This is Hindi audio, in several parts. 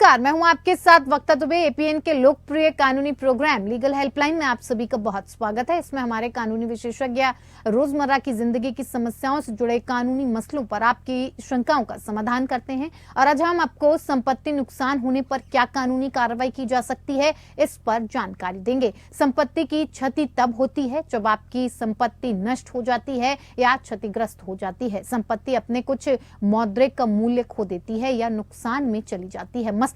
नमस्कार, मैं हूं आपके साथ वक्ता दुबे। एपीएन के लोकप्रिय कानूनी प्रोग्राम लीगल हेल्पलाइन में आप सभी का बहुत स्वागत है। इसमें हमारे कानूनी विशेषज्ञ रोजमर्रा की जिंदगी की समस्याओं से जुड़े कानूनी मसलों पर आपकी शंकाओं का समाधान करते हैं। और आज हम आपको संपत्ति नुकसान होने पर क्या कानूनी कार्रवाई की जा सकती है, इस पर जानकारी देंगे। संपत्ति की क्षति तब होती है जब आपकी संपत्ति नष्ट हो जाती है या क्षतिग्रस्त हो जाती है। संपत्ति अपने कुछ मौद्रिक मूल्य खो देती है या नुकसान में चली जाती है। मसलन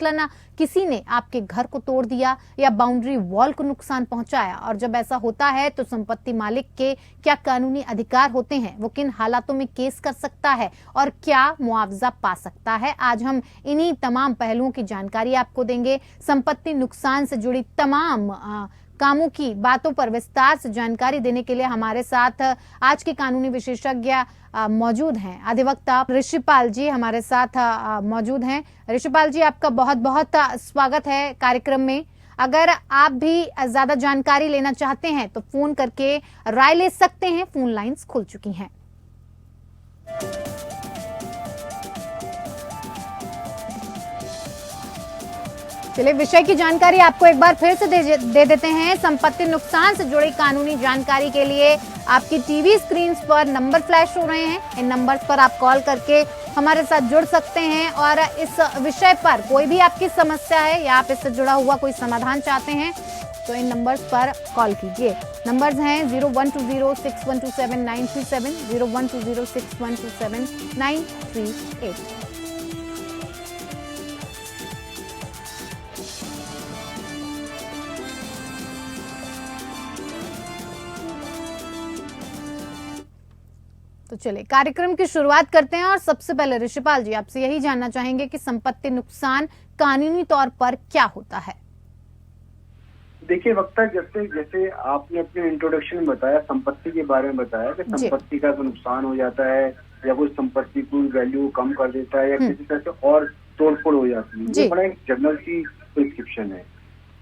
किसी ने आपके घर को तोड़ दिया या बाउंड्री वॉल को नुकसान पहुंचाया। और जब ऐसा होता है तो संपत्ति मालिक के क्या कानूनी अधिकार होते हैं, वो किन हालातों में केस कर सकता है और क्या मुआवजा पा सकता है, आज हम इन्हीं तमाम पहलुओं की जानकारी आपको देंगे। संपत्ति नुकसान से जुड़ी तमाम कामों की बातों पर विस्तार से जानकारी देने के लिए हमारे साथ आज के कानूनी विशेषज्ञ मौजूद हैं। अधिवक्ता ऋषिपाल जी हमारे साथ मौजूद हैं। ऋषिपाल जी, आपका बहुत बहुत स्वागत है कार्यक्रम में। अगर आप भी ज्यादा जानकारी लेना चाहते हैं तो फोन करके राय ले सकते हैं, फोन लाइंस खुल चुकी हैं। चलिए विषय की जानकारी आपको एक बार फिर से दे देते हैं। संपत्ति नुकसान से जुड़ी कानूनी जानकारी के लिए आपकी टीवी स्क्रीन पर नंबर फ्लैश हो रहे हैं। इन नंबर्स पर आप कॉल करके हमारे साथ जुड़ सकते हैं और इस विषय पर कोई भी आपकी समस्या है या आप इससे जुड़ा हुआ कोई समाधान चाहते हैं तो इन नंबर्स पर कॉल कीजिए। नंबर्स हैं 01206127 01206127 तो चलिए कार्यक्रम की शुरुआत करते हैं। और सबसे पहले ऋषिपाल जी, आपसे यही जानना चाहेंगे कि संपत्ति नुकसान कानूनी तौर पर क्या होता है। देखिए वक्ता, जैसे आपने अपने इंट्रोडक्शन में बताया, संपत्ति के बारे में बताया कि संपत्ति का तो नुकसान हो जाता है या कोई संपत्ति की वैल्यू कम कर देता है या किसी तरह से और तोड़फोड़ हो जाती है। ये बड़ा एक जनरल सी प्रिस्क्रिप्शन है।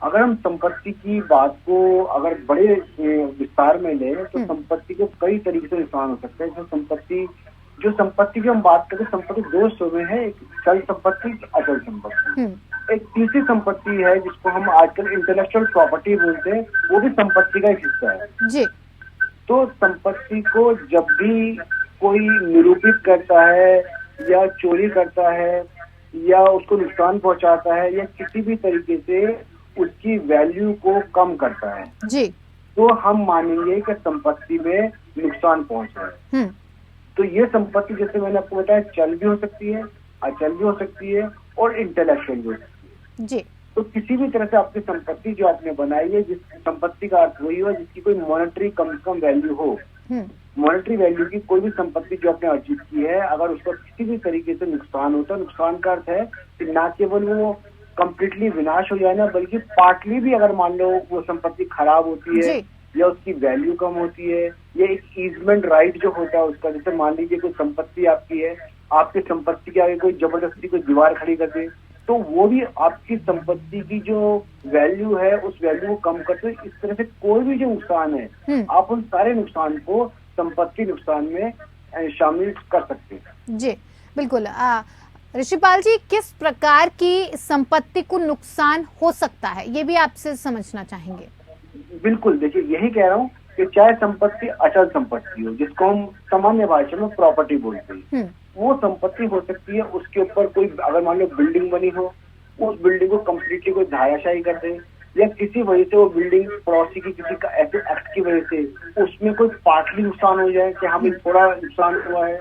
अगर हम संपत्ति की बात को अगर बड़े विस्तार में लें तो संपत्ति को कई तरीके से नुकसान हो सकता है। जो संपत्ति की हम बात करें, संपत्ति दो हिस्सों है, एक चल संपत्ति, अचल संपत्ति। एक तीसरी संपत्ति है जिसको हम आजकल इंटेलेक्चुअल प्रॉपर्टी बोलते हैं, वो भी संपत्ति का एक हिस्सा है जी। तो संपत्ति को जब भी कोई निरूपित करता है या चोरी करता है या उसको नुकसान पहुंचाता है या किसी भी तरीके से उसकी वैल्यू को कम करता है जी, तो हम मानेंगे कि संपत्ति में नुकसान पहुंच रहा है। तो ये संपत्ति, जैसे मैंने आपको बताया, चल भी हो सकती है, अचल भी हो सकती है और इंटेलेक्चुअल भी हो सकती है जी। तो किसी भी तरह से आपकी संपत्ति जो आपने बनाई है, जिस संपत्ति का अर्थ वही हो जिसकी कोई मॉनेटरी कम से कम वैल्यू हो। मॉनेटरी वैल्यू की कोई भी संपत्ति जो आपने अर्जित की है, अगर उसका किसी भी तरीके से नुकसान होता है, नुकसान का अर्थ है कि ना केवल वो कंप्लीटली विनाश हो जाए ना, बल्कि पार्टली भी अगर मान लो वो संपत्ति खराब होती है या उसकी वैल्यू कम होती है या एक ईजमेंट राइट जो होता है उसका, जैसे मान लीजिए कोई संपत्ति आपकी है, आपकी संपत्ति के आगे कोई जबरदस्ती कोई दीवार खड़ी कर दे, तो वो भी आपकी संपत्ति की जो वैल्यू है उस वैल्यू को कम करते। इस तरह से कोई भी जो नुकसान है, आप उन सारे नुकसान को संपत्ति नुकसान में शामिल कर सकते हैं जी। बिल्कुल। ऋषिपाल जी, किस प्रकार की संपत्ति को नुकसान हो सकता है, ये भी आपसे समझना चाहेंगे। बिल्कुल, देखिए यही कह रहा हूँ कि चाहे संपत्ति अचल संपत्ति हो, जिसको हम सामान्य भाषा में प्रॉपर्टी बोलते हैं, वो संपत्ति हो सकती है। उसके ऊपर कोई अगर मान लो बिल्डिंग बनी हो, उस बिल्डिंग को कम्प्लीटली कोई धाराशाही कर दे या किसी वजह से वो बिल्डिंग पड़ोसी की किसी का ऐसे एक्ट की वजह से उसमें कोई पार्टली नुकसान हो जाए कि हमें थोड़ा नुकसान हुआ है,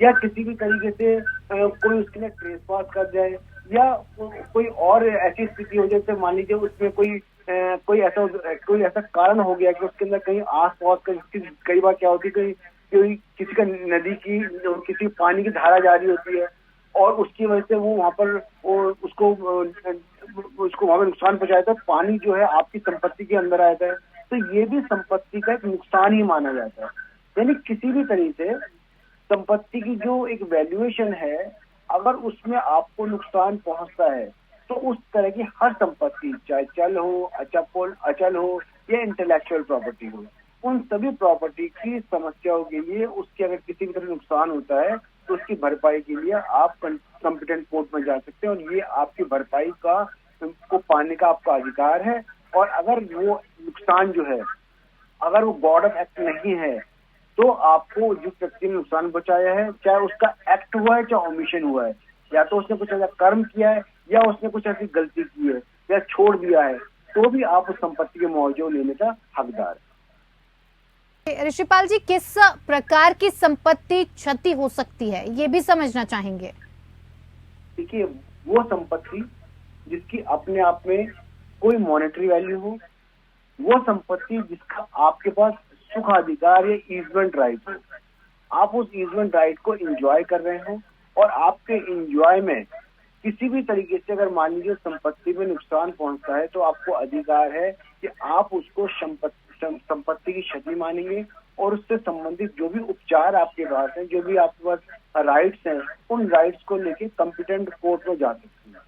या किसी भी तरीके से कोई उसके लिए ट्रेसपास कर जाए या कोई और ऐसी स्थिति हो जाए, तो मान लीजिए उसमें कोई ऐसा कारण हो गया कि उसके अंदर कहीं आस पास का, कई बार क्या होती है कोई किसी का नदी की किसी पानी की धारा जारी होती है और उसकी वजह से वो वहाँ पर उसको वहाँ पर नुकसान पहुंचाता है, पानी जो है आपकी संपत्ति के अंदर आता है, तो ये भी संपत्ति का एक नुकसान ही माना जाता है। यानी किसी भी तरीके से संपत्ति की जो एक वैल्यूएशन है, अगर उसमें आपको नुकसान पहुंचता है तो उस तरह की हर संपत्ति, चाहे चल हो, अचल हो या इंटेलेक्चुअल प्रॉपर्टी हो, उन सभी प्रॉपर्टी की समस्याओं के लिए उसके अगर किसी भी तरह नुकसान होता है तो उसकी भरपाई के लिए आप कॉम्पिटेंट कोर्ट में जा सकते हैं और ये आपकी भरपाई को पाने का आपका अधिकार है। और अगर वो नुकसान जो है, अगर वो गॉड ऑफ एक्ट नहीं है, तो आपको जिस व्यक्ति ने नुकसान पहुंचाया है, चाहे उसका एक्ट हुआ है चाहे ओमिशन हुआ है, या तो उसने कुछ ऐसा कर्म किया है या उसने कुछ ऐसी गलती की है या छोड़ दिया है, तो भी आप उस संपत्ति के मुआवजे लेने का हकदार है। ऋषिपाल जी, किस प्रकार की संपत्ति क्षति हो सकती है, ये भी समझना चाहेंगे। देखिए, वो संपत्ति जिसकी अपने आप में कोई मॉनेटरी वैल्यू हो, वो संपत्ति जिसका आपके पास सुखाधिकार या ईजमेंट राइट हो, आप उस ईजमेंट राइट को एंजॉय कर रहे हो और आपके एंजॉय में किसी भी तरीके से अगर मान लीजिए संपत्ति में नुकसान पहुंचता है, तो आपको अधिकार है कि आप उसको संपत्ति की क्षति मानेंगे और उससे संबंधित जो भी उपचार आपके पास है, जो भी आपके पास राइट्स हैं, उन राइट्स को लेके कॉम्पिटेंट कोर्ट में जा सकते हैं।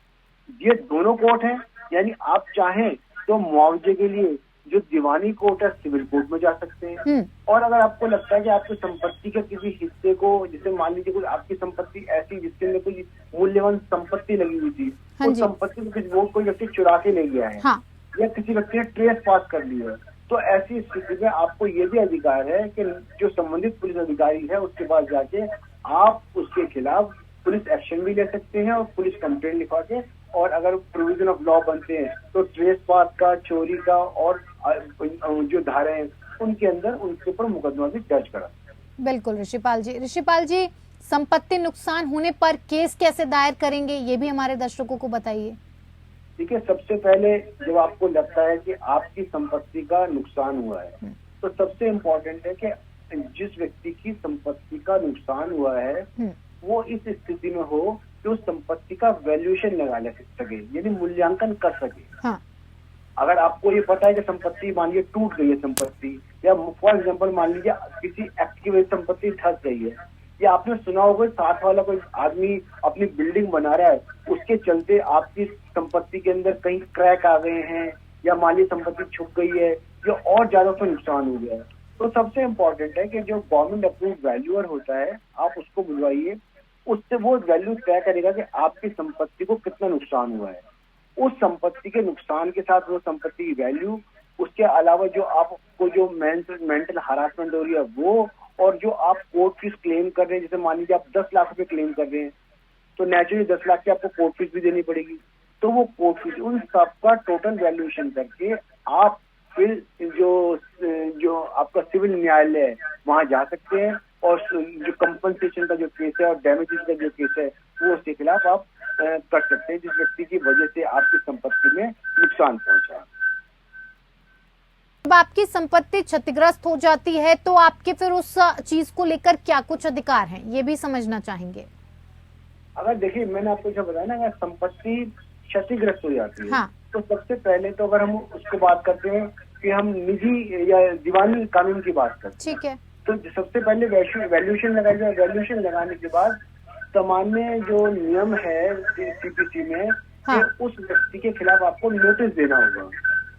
ये दोनों कोर्ट हैं, यानी आप चाहें तो मुआवजे के लिए जो दीवानी कोर्ट है, सिविल कोर्ट में जा सकते हैं। और अगर आपको लगता है कि आपकी संपत्ति के किसी हिस्से को, जैसे मान लीजिए कोई आपकी संपत्ति ऐसी जिसके अंदर कोई मूल्यवान संपत्ति लगी हुई थी, उस संपत्ति को किसी कोई व्यक्ति चुरा के ले गया है, या किसी व्यक्ति ने ट्रेस पास कर ली है, तो ऐसी स्थिति में आपको ये भी अधिकार है कि जो संबंधित पुलिस अधिकारी है उसके पास जाके आप उसके खिलाफ पुलिस एक्शन भी ले सकते हैं और पुलिस कंप्लेंट लिखवा के, और अगर प्रोविजन ऑफ लॉ बनते हैं तो ट्रेस पास का, चोरी का और जो धारे हैं उनके अंदर उनके ऊपर मुकदमा भी दर्ज करा। बिल्कुल ऋषिपाल जी, संपत्ति नुकसान होने पर केस कैसे दायर करेंगे, ये भी हमारे दर्शकों को बताइए। देखिए, सबसे पहले जब आपको लगता है कि आपकी संपत्ति का नुकसान हुआ है, तो सबसे इम्पोर्टेंट है कि जिस व्यक्ति की संपत्ति का नुकसान हुआ है वो इस स्थिति में हो कि उस संपत्ति का वैल्यूएशन लगा सके, यानी मूल्यांकन कर सके। अगर आपको ये पता है कि संपत्ति मान लीजिए टूट गई है संपत्ति, या फॉर एग्जांपल मान लीजिए किसी एक्ट की वजह से संपत्ति धंस गई है, या आपने सुना होगा साथ वाला कोई आदमी अपनी बिल्डिंग बना रहा है, उसके चलते आपकी संपत्ति के अंदर कहीं क्रैक आ गए हैं, या मान लीजिए संपत्ति छुप गई है, या और ज्यादा उसमें नुकसान हो गया है, तो सबसे इम्पोर्टेंट है कि जो गवर्नमेंट अप्रूव्ड वैल्यूअर होता है, आप उसको बुलवाइए। उससे वो वैल्यू तय करेगा कि आपकी संपत्ति को कितना नुकसान हुआ है। उस संपत्ति के नुकसान के साथ वो संपत्ति की वैल्यू, उसके अलावा जो आपको जो मेंटल हरासमेंट हो रही है वो, और जो आप कोर्ट फीस क्लेम कर रहे हैं, जैसे मान लीजिए आप 10 लाख रुपए क्लेम कर रहे हैं, तो नेचुरली 10 लाख की आपको कोर्ट फीस भी देनी पड़ेगी। तो वो कोर्ट फीस, उन सबका टोटल वैल्यूएशन करके आप फिर जो आपका सिविल न्यायालय है वहां जा सकते हैं, और जो कंपनसेशन का जो केस है और डैमेजेस का जो केस है वो उसके खिलाफ आप कर सकते हैं, जिस व्यक्ति की वजह से आपकी संपत्ति में नुकसान पहुंचा। जब आपकी संपत्ति क्षतिग्रस्त हो जाती है तो आपके फिर उस चीज को लेकर क्या कुछ अधिकार हैं, ये भी समझना चाहेंगे। अगर देखिए, मैंने आपको जो बताया ना, अगर संपत्ति क्षतिग्रस्त हो जाती है, तो सबसे पहले तो अगर हम उसको बात करते हैं कि हम निजी या दीवानी कानून की बात करते हैं, ठीक है, तो सबसे पहले वैल्यूएशन लगाएगा। वैल्यूएशन लगाने के बाद सामान्य जो नियम है सीपीसी में, कि उस व्यक्ति के खिलाफ आपको नोटिस देना होगा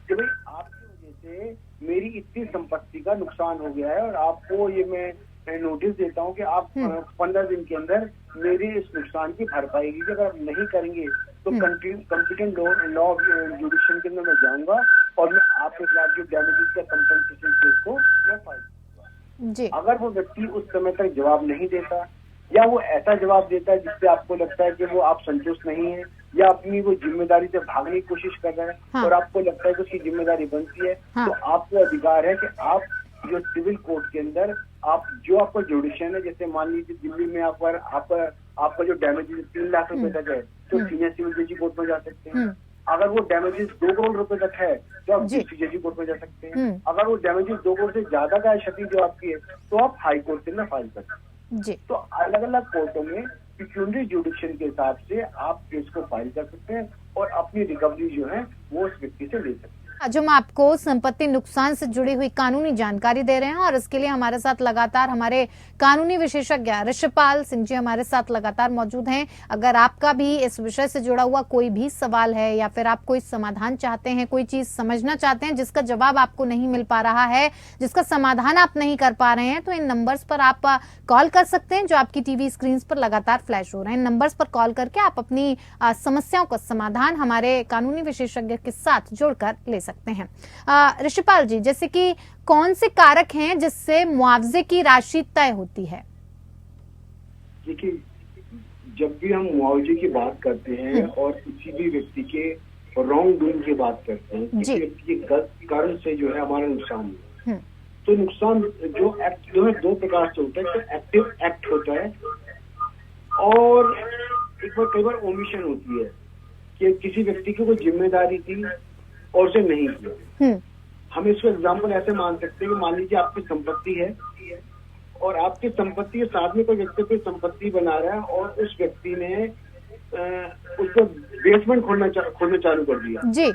कि भाई आपकी वजह से मेरी इतनी संपत्ति का नुकसान हो गया है, और आपको ये मैं नोटिस देता हूँ कि आप 15 दिन के अंदर मेरे इस नुकसान की भरपाई कीजिए। अगर आप नहीं करेंगे तो कॉम्पिटेंट लॉ जुडिक्शन के अंदर मैं जाऊंगा और मैं आपके खिलाफ जो डैमेजेस का कंपनसेशन केस को मैं फाइल करूंगा। अगर वो व्यक्ति उस समय तक जवाब नहीं देता, या वो ऐसा जवाब देता है जिससे आपको लगता है कि वो आप संतुष्ट नहीं है, या अपनी वो जिम्मेदारी से भागने की कोशिश कर रहा है, और आपको लगता है कि उसकी जिम्मेदारी बनती है, तो आपको अधिकार है कि आप जो सिविल कोर्ट के अंदर आप जो आपका जुडिशन है, जैसे मान लीजिए दिल्ली में आपका जो डैमेजेस 3 लाख रुपए तक है, तो सीनियर सिविल जज कोर्ट में जा सकते हैं। अगर वो डैमेजेस 2 करोड़ रुपए तक है तो आप जज कोर्ट में जा सकते हैं। अगर वो डैमेजेस 2 करोड़ से ज्यादा का क्षति जो आपकी है, तो आप हाई कोर्ट के अंदर फाइल कर सकते हैं। तो अलग अलग कोर्टों में पिक्यूनरी जुडिक्शन के हिसाब से आप केस को फाइल कर सकते हैं और अपनी रिकवरी जो है वो उस व्यक्ति से ले सकते हैं। आज हम आपको संपत्ति नुकसान से जुड़ी हुई कानूनी जानकारी दे रहे हैं और इसके लिए हमारे साथ लगातार हमारे कानूनी विशेषज्ञ ऋषिपाल सिंह जी हमारे साथ लगातार मौजूद हैं। अगर आपका भी इस विषय से जुड़ा हुआ कोई भी सवाल है या फिर आप कोई समाधान चाहते हैं, कोई चीज समझना चाहते हैं जिसका जवाब आपको नहीं मिल पा रहा है, जिसका समाधान आप नहीं कर पा रहे हैं, तो इन नंबर्स पर आप कॉल कर सकते हैं जो आपकी टीवी स्क्रीन पर लगातार फ्लैश हो रहे हैं। इन नंबर्स पर कॉल करके आप अपनी समस्याओं का समाधान हमारे कानूनी विशेषज्ञ के साथ जोड़कर ले सकते हैं। ऋषिपाल जी, जैसे कि कौन से कारक हैं जिससे मुआवजे की राशि तय होती है? देखिए, जब भी हम मुआवजे की बात करते हैं और किसी भी व्यक्ति के रॉन्ग डूइंग की बात करते हैं, किसी व्यक्ति के गलत कारण से जो है हमारा नुकसान है, तो नुकसान जो एक्ट जो है दो प्रकार से होता है। तो एक्टिव एक्ट होता है और एक बार कई बार ओमिशन होती है कि किसी व्यक्ति की कोई जिम्मेदारी थी और उसे नहीं किया। हम इसको एग्जाम्पल ऐसे मान सकते हैं कि मान लीजिए आपकी संपत्ति है और आपकी संपत्ति के साथ में कोई व्यक्ति कोई संपत्ति बना रहा है और उस व्यक्ति ने उसको बेसमेंट खोलना चालू कर दिया जी,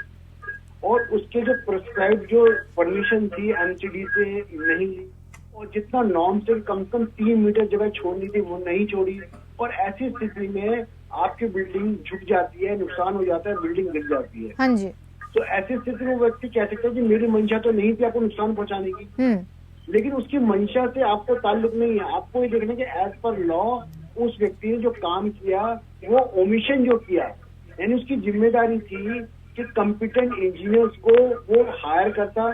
और उसके जो प्रिस्क्राइब जो परमिशन थी एमसीडी से नहीं ली और जितना नॉर्म से कम से कम 3 मीटर जगह छोड़नी थी वो नहीं छोड़ी, और ऐसी स्थिति में आपकी बिल्डिंग झुक जाती है, नुकसान हो जाता है, बिल्डिंग गिर जाती है। हाँ जी। तो ऐसी स्थिति में व्यक्ति कह सकता है कि मेरी मंशा तो नहीं थी आपको नुकसान पहुंचाने की, लेकिन उसकी मंशा से आपको ताल्लुक नहीं है। आपको ये देखना कि एज पर लॉ उस व्यक्ति ने जो काम किया वो ओमिशन जो किया, यानी उसकी जिम्मेदारी थी कि कंपिटेंट इंजीनियर्स को वो हायर करता,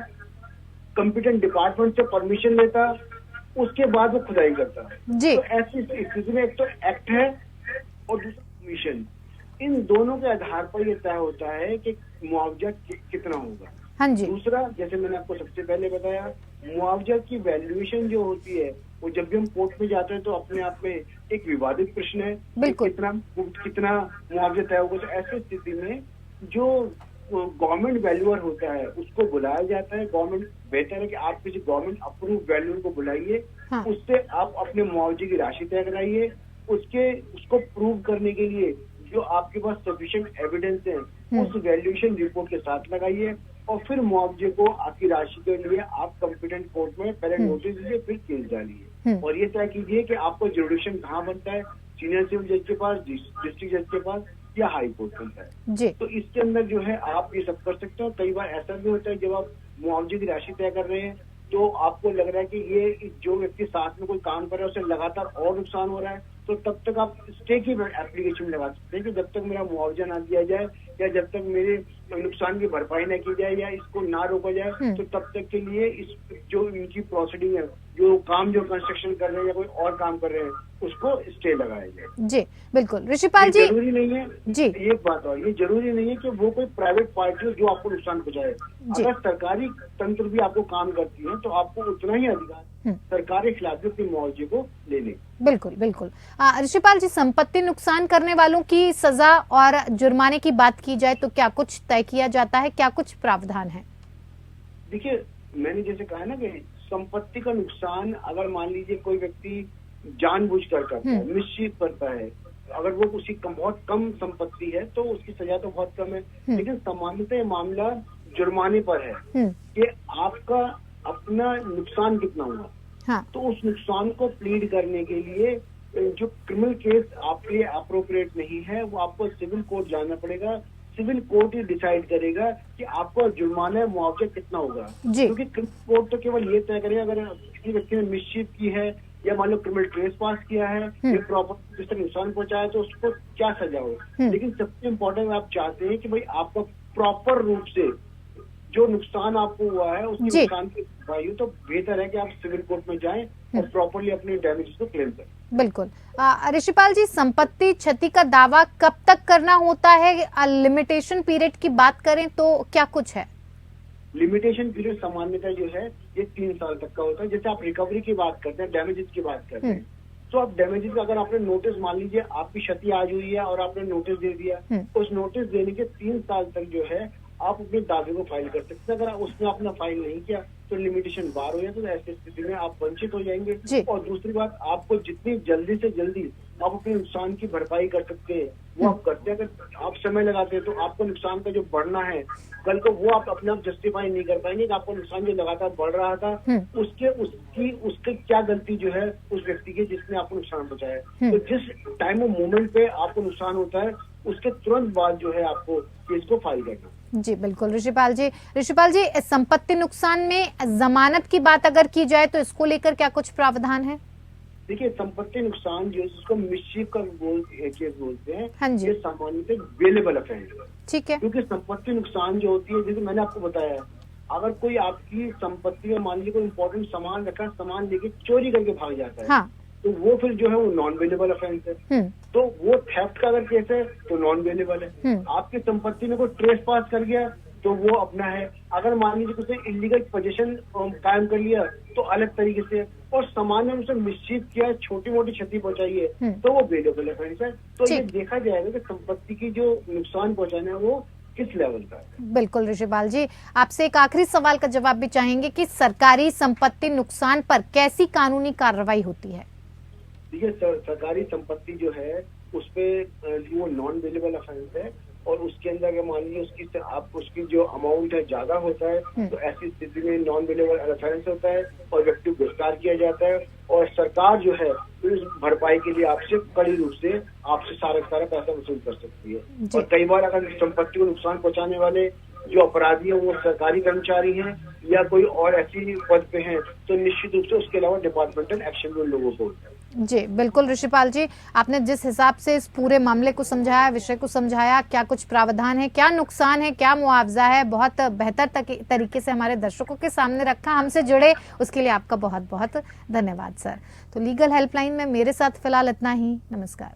कंपिटेंट डिपार्टमेंट से परमिशन लेता, उसके बाद वो खुदाई करता। जी। तो ऐसी स्थिति में एक तो एक्ट है और दूसरा मिशन, इन दोनों के आधार पर यह तय होता है कि मुआवजा कितना होगा। हाँ जी। दूसरा, जैसे मैंने आपको सबसे पहले बताया, मुआवजा की वैल्यूएशन जो होती है वो जब भी हम कोर्ट में जाते हैं तो अपने आप में एक विवादित प्रश्न है कि कितना मुआवजा तय होगा। तो ऐसी स्थिति में जो गवर्नमेंट वैल्यूअर होता है उसको बुलाया जाता है। गवर्नमेंट बेहतर है कि आप किसी गवर्नमेंट अप्रूव वैल्यूअर को बुलाइए, हाँ। उससे आप अपने मुआवजे की राशि तय कराइए। उसको प्रूव करने के लिए जो आपके पास सफिशिएंट एविडेंस है उस वैल्यूएशन रिपोर्ट के साथ लगाइए और फिर मुआवजे को आपकी राशि के लिए आप कॉम्पिटेंट कोर्ट में पहले नोटिस दीजिए, फिर केस डालिए और ये तय कीजिए कि आपको जुरिडिक्शन कहाँ बनता है, सीनियर सिविल जज के पास, डिस्ट्रिक्ट जज के पास या हाई कोर्ट बनता है जी। तो इसके अंदर जो है आप ये सब कर सकते हो। कई बार ऐसा भी होता है जब आप मुआवजे की राशि तय कर रहे हैं तो आपको लग रहा है कि ये जो व्यक्ति साथ में कोई काम कर रहा है उसे लगातार और नुकसान हो रहा है, तो तब तक आप स्टे की एप्लीकेशन लगा सकते हैं कि जब तक मेरा मुआवजा ना दिया जाए या जब तक मेरे नुकसान की भरपाई ना की जाए या इसको ना रोका जाए तो तब तक के लिए इस जो इनकी प्रोसीडिंग है, जो काम जो कंस्ट्रक्शन कर रहे हैं या कोई और काम कर रहे हैं उसको स्टे लगाया जाए। जी बिल्कुल। ऋषिपाल जी, जरूरी नहीं है जी, एक बात और, ये जरूरी नहीं है कि वो कोई प्राइवेट पार्टी हो जो आपको नुकसान पहुंचाए। अगर सरकारी तंत्र भी आपको काम करती है तो आपको उतना ही अधिकार सरकार के खिलाफ भी अपने मुआवजे को लेने। बिल्कुल बिल्कुल। ऋषिपाल जी, संपत्ति नुकसान करने वालों की सजा और जुर्माने की बात की जाए तो क्या कुछ तय किया जाता है, क्या कुछ प्रावधान है? देखिए, मैंने जैसे कहा ना कि संपत्ति का नुकसान अगर मान लीजिए कोई व्यक्ति जानबूझकर करता है, मिसचीफ करता है, अगर वो उसकी बहुत कम संपत्ति है तो उसकी सजा तो बहुत कम है, लेकिन सामान्यतः ये मामला जुर्माने पर है कि आपका अपना नुकसान कितना हुआ। हाँ। तो उस नुकसान को प्लीड करने के लिए जो क्रिमिनल केस आपके लिए अप्रोप्रिएट नहीं है वो आपको सिविल कोर्ट जाना पड़ेगा। सिविल कोर्ट ही डिसाइड करेगा कि आपको जुर्माना मुआवजा कितना होगा, क्योंकि क्रिमिनल कोर्ट तो केवल ये तय करेगा अगर किसी व्यक्ति ने मिसचीफ की है या मान लो क्रिमिनल ट्रेस पास किया है या प्रॉपर्टी जिस तक नुकसान पहुंचाया तो उसको क्या सजा हो। लेकिन सबसे इम्पोर्टेंट आप चाहते हैं कि भाई आपका प्रॉपर रूप से जो नुकसान आपको हुआ है उसके नुकसान की भरपाई हो, तो बेहतर है कि आप सिविल कोर्ट में जाएं और प्रॉपर्ली अपने डैमेज को क्लेम करें। बिल्कुल। ऋषिपाल जी, संपत्ति क्षति का दावा कब तक करना होता है? लिमिटेशन पीरियड की बात करें तो क्या कुछ है? लिमिटेशन पीरियड सामान्यतः जो है ये 3 साल तक का होता है। जैसे आप रिकवरी की बात करते हैं, डैमेजेस की बात करते हैं, तो आप डैमेजेस का अगर आपने नोटिस, मान लीजिए आपकी क्षति आज हुई है और आपने नोटिस दे दिया, उस नोटिस देने के 3 साल तक जो है आप अपने दावे को फाइल कर सकते हैं। अगर उसने अपना फाइल नहीं किया तो लिमिटेशन बार हो जाए, तो ऐसी स्थिति में आप वंचित हो जाएंगे। और दूसरी बात, आपको जितनी जल्दी से जल्दी आप अपने नुकसान की भरपाई कर सकते हैं वो आप करते हैं। अगर आप समय लगाते हैं तो आपको नुकसान का जो बढ़ना है कल को वो आप अपने आप जस्टिफाई नहीं कर पाएंगे कि आपको नुकसान जो लगातार बढ़ रहा था उसके क्या गलती जो है उस व्यक्ति की जिसने आपको नुकसान पहुंचाया। तो जिस टाइम ऑफ मोमेंट पे आपको नुकसान होता है उसके तुरंत बाद जो है आपको केस को फाइल करना। जी बिल्कुल ऋषिपाल जी, संपत्ति नुकसान में जमानत की बात अगर की जाए तो इसको लेकर क्या कुछ प्रावधान है? देखिए, संपत्ति नुकसान जो है जिसको मिसचीफ का केस बोलते हैं, हाँ जी, ये सामान्यतः बेलेबल ऑफेंस है। ठीक है, क्योंकि संपत्ति नुकसान जो होती है, जैसे मैंने आपको बताया, अगर कोई आपकी संपत्ति में मान लीजिए कोई इम्पोर्टेंट सामान रखा, सामान लेके चोरी करके भाग जाता है, हाँ, तो वो फिर जो है वो नॉन वेलेबल ऑफेंस है। तो वो थेफ्ट का अगर केस है तो नॉन वेलेबल है। आपकी संपत्ति में कोई ट्रेस पास कर गया तो वो अपना है। अगर मान लीजिए किसी इलीगल पोजीशन कायम कर लिया तो अलग तरीके से, और सामान्य रूप से मिसचीफ किया, छोटी मोटी क्षति पहुंचाई है तो वो बेलेबल ऑफेंस है। तो ये देखा जाएगा कि संपत्ति की जो नुकसान पहुंचाना है वो किस लेवल का है। बिल्कुल ऋषिपाल जी, आपसे एक आखिरी सवाल का जवाब भी चाहेंगे कि सरकारी संपत्ति नुकसान पर कैसी कानूनी कार्रवाई होती है? देखिए, सरकारी संपत्ति जो है उसपे वो नॉन वेलेबल ऑफेंस है, और उसके अंदर अगर मान लीजिए उसकी जो अमाउंट है ज्यादा होता है तो ऐसी स्थिति में नॉन वेलेबल ऑफेंस होता है और व्यक्ति को गिरफ्तार किया जाता है, और सरकार जो है उस भरपाई के लिए आपसे कड़ी रूप से आपसे सारा पैसा वसूल कर सकती है। और कई बार अगर संपत्ति को नुकसान पहुंचाने वाले जो अपराधी हैं वो सरकारी कर्मचारी हैं या कोई और ऐसी पद पे हैं तो निश्चित रूप से उसके अलावा डिपार्टमेंटल एक्शन भी उन लोगों को होता है। जी बिल्कुल ऋषिपाल जी, आपने जिस हिसाब से इस पूरे मामले को समझाया, विषय को समझाया, क्या कुछ प्रावधान है, क्या नुकसान है, क्या मुआवजा है, बहुत बेहतर तरीके से हमारे दर्शकों के सामने रखा। हमसे जुड़े उसके लिए आपका बहुत बहुत धन्यवाद सर। तो लीगल हेल्पलाइन में मेरे साथ फिलहाल इतना ही। नमस्कार।